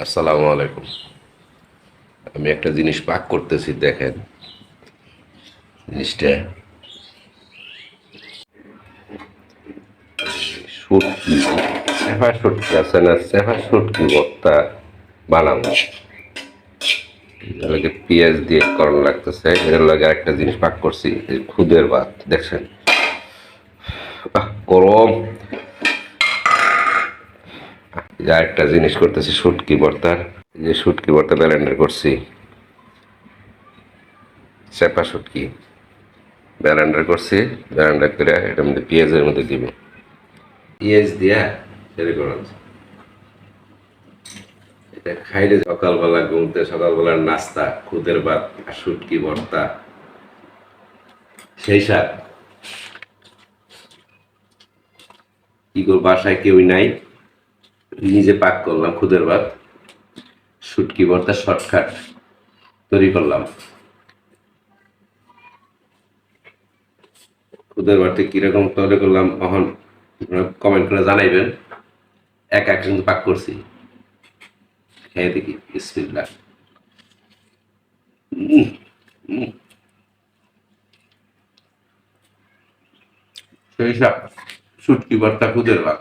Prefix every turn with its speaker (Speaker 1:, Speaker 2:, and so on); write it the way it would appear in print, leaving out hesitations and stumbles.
Speaker 1: আসসালামু আলাইকুম। আমি একটা জিনিস পাক করতেছি, দেখেন জিনিসটা শুটকি, চেপা শুটকি আছে না, চেপা শুটকি ভর্তা বানাবো। এর লগে পেঁয়াজ দিয়ে করণ লাগতেছে। এর লগে আরেকটা জিনিস পাক করছি, এই খুদের ভাত দেখছেন। গরম। আরেকটা জিনিস করতেছি শুটকি ভর্তার, এই যে শুটকি ভর্তা ব্লেন্ডার করছি, চেপা শুটকি ব্লেন্ডার করছি। ব্লেন্ডার করে এটার মধ্যে পেঁয়াজের মধ্যে দিবে, পেঁয়াজ দিয়া এরকম আছে। এটা খাইলে সকালবেলা ঘুমতে, সকালবেলার নাস্তা, খুদের ভাত আর শুটকি ভর্তা, সেই সাথ। কি করবো, বাসায় কেউই নাই, নিজে পাক করলাম খুদের ভাত, শুটকি ভর্তা শর্টকাট তৈরি করলাম। খুদের ভাতটা কিরকম তৈরি করলাম তখন কমেন্ট করে জানাইবেন। এক এক কিন্তু পাক করছি, খেয়ে দেখি। বিসমিল্লাহ। উম, উম, সেই সাথ শুটকি ভর্তা খুদের ভাত।